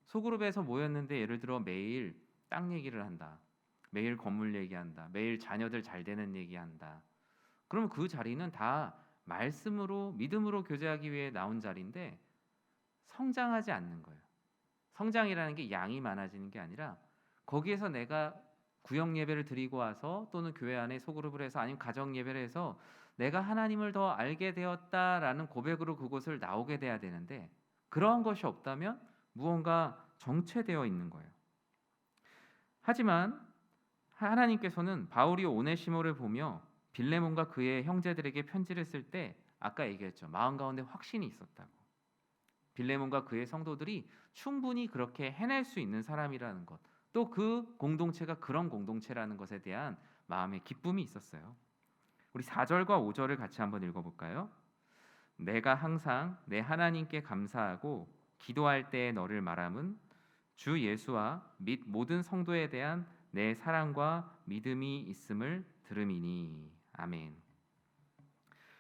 소그룹에서 모였는데 예를 들어 매일 땅 얘기를 한다. 매일 건물 얘기한다. 매일 자녀들 잘 되는 얘기한다. 그러면 그 자리는 다 말씀으로 믿음으로 교제하기 위해 나온 자리인데 성장하지 않는 거예요. 성장이라는 게 양이 많아지는 게 아니라 거기에서 내가 구역 예배를 드리고 와서 또는 교회 안에 소그룹을 해서 아니면 가정 예배를 해서 내가 하나님을 더 알게 되었다라는 고백으로 그곳을 나오게 돼야 되는데 그러한 것이 없다면 무언가 정체되어 있는 거예요. 하지만 하나님께서는 바울이 오네시모를 보며 빌레몬과 그의 형제들에게 편지를 쓸 때 아까 얘기했죠. 마음 가운데 확신이 있었다고. 빌레몬과 그의 성도들이 충분히 그렇게 해낼 수 있는 사람이라는 것, 또 그 공동체가 그런 공동체라는 것에 대한 마음의 기쁨이 있었어요. 우리 4절과 5절을 같이 한번 읽어볼까요? 내가 항상 내 하나님께 감사하고 기도할 때에 너를 말함은 주 예수와 및 모든 성도에 대한 내 사랑과 믿음이 있음을 들음이니. 아멘.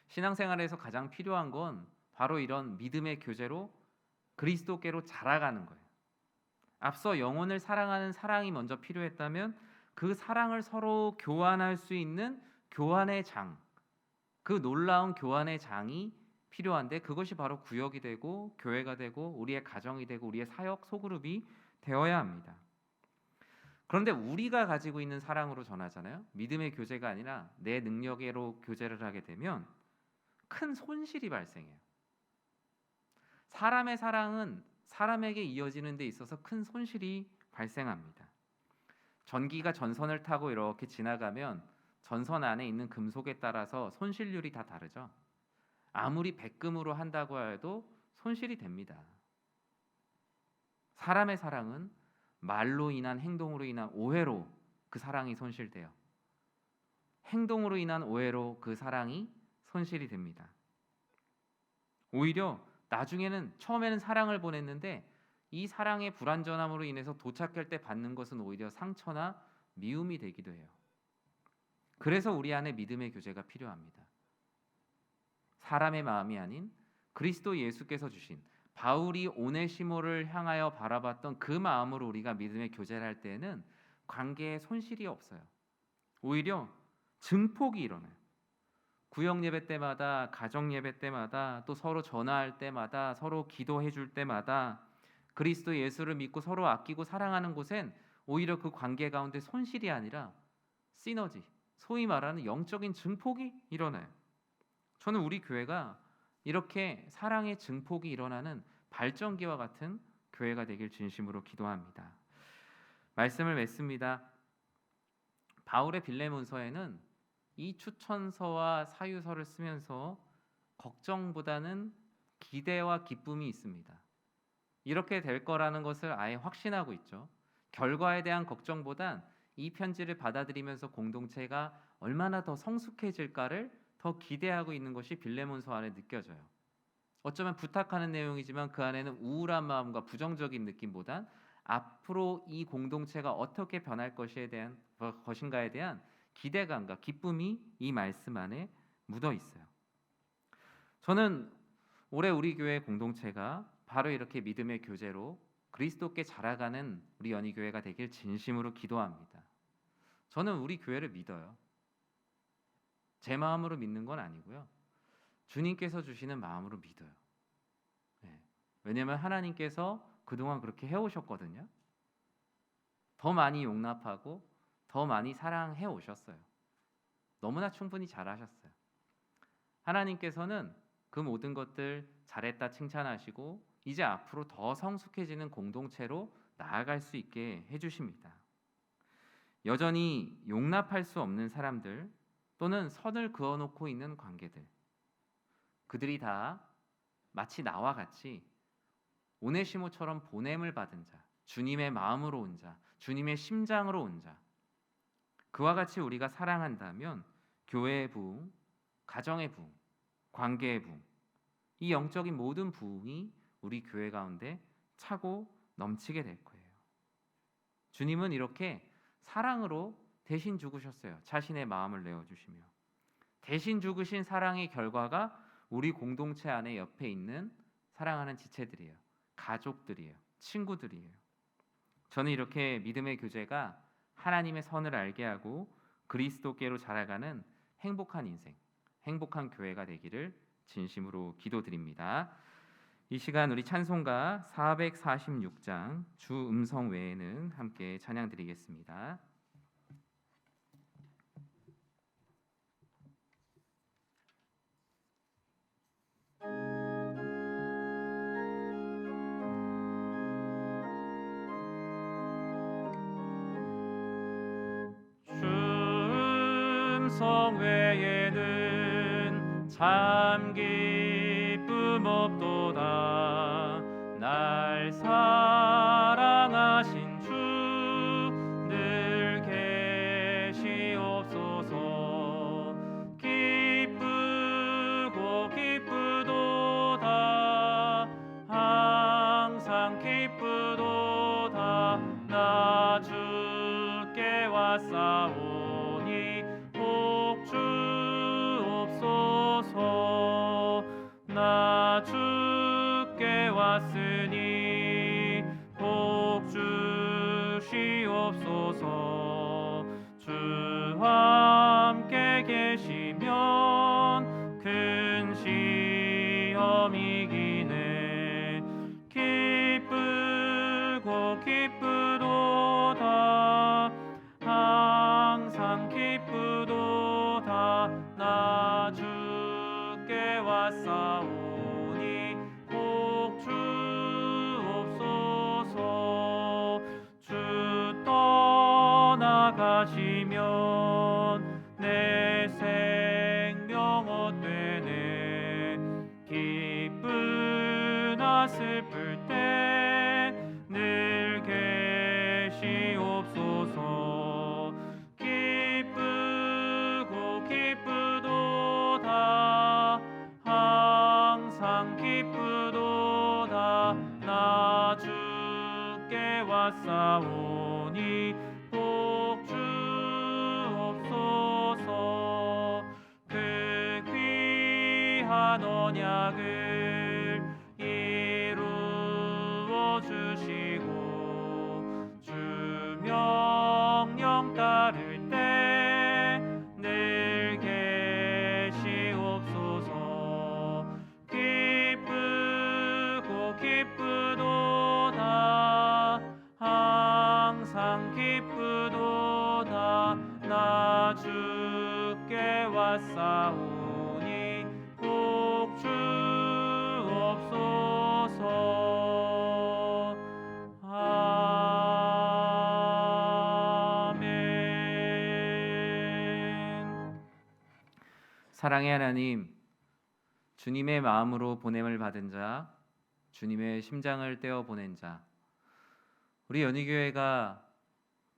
신앙생활에서 가장 필요한 건 바로 이런 믿음의 교제로 그리스도께로 자라가는 거예요. 앞서 영혼을 사랑하는 사랑이 먼저 필요했다면 그 사랑을 서로 교환할 수 있는 교환의 장, 그 놀라운 교환의 장이 필요한데 그것이 바로 구역이 되고 교회가 되고 우리의 가정이 되고 우리의 사역 소그룹이 되어야 합니다. 그런데 우리가 가지고 있는 사랑으로 전하잖아요. 믿음의 교제가 아니라 내 능력으로 교제를 하게 되면 큰 손실이 발생해요. 사람의 사랑은 사람에게 이어지는 데 있어서 큰 손실이 발생합니다. 전기가 전선을 타고 이렇게 지나가면 전선 안에 있는 금속에 따라서 손실률이 다 다르죠. 아무리 백금으로 한다고 해도 손실이 됩니다. 사람의 사랑은 말로 인한 행동으로 인한 오해로 그 사랑이 손실돼요. 행동으로 인한 오해로 그 사랑이 손실이 됩니다. 오히려 나중에는 처음에는 사랑을 보냈는데 이 사랑의 불완전함으로 인해서 도착할 때 받는 것은 오히려 상처나 미움이 되기도 해요. 그래서 우리 안에 믿음의 교제가 필요합니다. 사람의 마음이 아닌 그리스도 예수께서 주신 바울이 오네시모를 향하여 바라봤던 그 마음으로 우리가 믿음의 교제를 할 때에는 관계에 손실이 없어요. 오히려 증폭이 일어나요. 구역 예배 때마다, 가정 예배 때마다, 또 서로 전화할 때마다, 서로 기도해 줄 때마다 그리스도 예수를 믿고 서로 아끼고 사랑하는 곳엔 오히려 그 관계 가운데 손실이 아니라 시너지, 소위 말하는 영적인 증폭이 일어나요. 저는 우리 교회가 이렇게 사랑의 증폭이 일어나는 발전기와 같은 교회가 되길 진심으로 기도합니다. 말씀을 맺습니다. 바울의 빌레몬서에는 이 추천서와 사유서를 쓰면서 걱정보다는 기대와 기쁨이 있습니다. 이렇게 될 거라는 것을 아예 확신하고 있죠. 결과에 대한 걱정보단 이 편지를 받아들이면서 공동체가 얼마나 더 성숙해질까를 더 기대하고 있는 것이 빌레몬서 안에 느껴져요. 어쩌면 부탁하는 내용이지만 그 안에는 우울한 마음과 부정적인 느낌보단 앞으로 이 공동체가 어떻게 변할 것인가에 대한 기대감과 기쁨이 이 말씀 안에 묻어 있어요. 저는 올해 우리 교회 공동체가 바로 이렇게 믿음의 교제로 그리스도께 자라가는 우리 연희교회가 되길 진심으로 기도합니다. 저는 우리 교회를 믿어요. 제 마음으로 믿는 건 아니고요. 주님께서 주시는 마음으로 믿어요. 네. 왜냐하면 하나님께서 그동안 그렇게 해오셨거든요. 더 많이 용납하고 더 많이 사랑해 오셨어요. 너무나 충분히 잘하셨어요. 하나님께서는 그 모든 것들 잘했다 칭찬하시고 이제 앞으로 더 성숙해지는 공동체로 나아갈 수 있게 해주십니다. 여전히 용납할 수 없는 사람들 또는 선을 그어놓고 있는 관계들, 그들이 다 마치 나와 같이 오네시모처럼 보냄을 받은 자, 주님의 마음으로 온 자, 주님의 심장으로 온 자, 그와 같이 우리가 사랑한다면 교회의 부흥, 가정의 부흥, 관계의 부흥, 이 영적인 모든 부흥이 우리 교회 가운데 차고 넘치게 될 거예요. 주님은 이렇게 사랑으로 대신 죽으셨어요. 자신의 마음을 내어주시며 대신 죽으신 사랑의 결과가 우리 공동체 안에 옆에 있는 사랑하는 지체들이에요. 가족들이에요. 친구들이에요. 저는 이렇게 믿음의 교제가 하나님의 선을 알게 하고 그리스도께로 자라가는 행복한 인생, 행복한 교회가 되기를 진심으로 기도드립니다. 이 시간 우리 찬송가 446장 주 음성 외에는 함께 찬양 드리겠습니다. 주 충성 외에는 참 기쁨 없도다. 날 사랑하신 주 늘 계시옵소서. 기쁘고 기쁘도다. 항상 기쁘도다. 나 주께 왔사오니 복 주옵소서. 나 주께 왔으니 복 주시옵소서. 주와 함께 계시면 큰 시험이 이기네. 기쁘고 기쁘도다. 항상 기쁘도다. 나 주께 왔사오니 복 주옵소서. 주 떠나가시면 내 생명 헛되네. 기쁘나 슬플 때 늘 계시옵소서. 기쁘고 기쁘도다. 항상 기쁘도다. 나 주께 왔사오니 복 주옵소서. 그 귀한 언약을 이루어 주시고 주 명령 따를 때 늘 계시옵소서. 기쁘고 기쁘도다. 항상 기쁘도다. 나 주께 왔사오니 복 주옵소서. 아멘. 사랑의 하나님, 주님의 마음으로 보냄을 받은 자, 주님의 심장을 떼어 보낸 자, 우리 연희교회가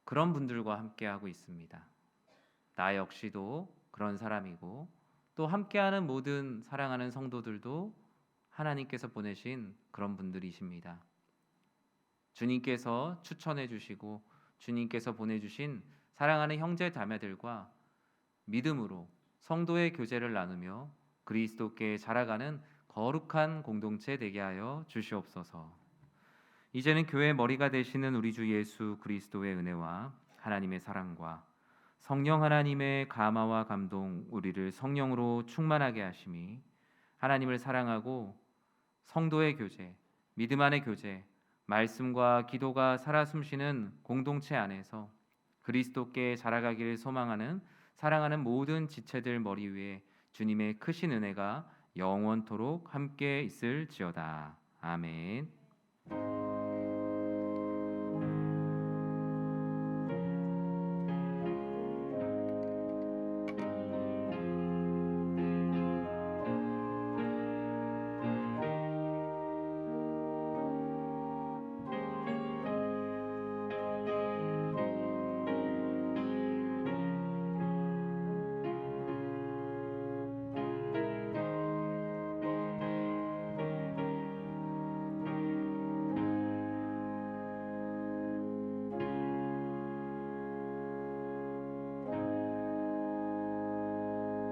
그런 분들과 함께하고 있습니다. 나 역시도 그런 사람이고 또 함께하는 모든 사랑하는 성도들도 하나님께서 보내신 그런 분들이십니다. 주님께서 추천해 주시고 주님께서 보내주신 사랑하는 형제 자매들과 믿음으로 성도의 교제를 나누며 그리스도께 자라가는 거룩한 공동체 되게 하여 주시옵소서. 이제는 교회의 머리가 되시는 우리 주 예수 그리스도의 은혜와 하나님의 사랑과 성령 하나님의 감화와 감동, 우리를 성령으로 충만하게 하심이 하나님을 사랑하고 성도의 교제, 믿음 안의 교제, 말씀과 기도가 살아 숨쉬는 공동체 안에서 그리스도께 자라가기를 소망하는 사랑하는 모든 지체들 머리 위에 주님의 크신 은혜가 영원토록 함께 있을지어다. 아멘.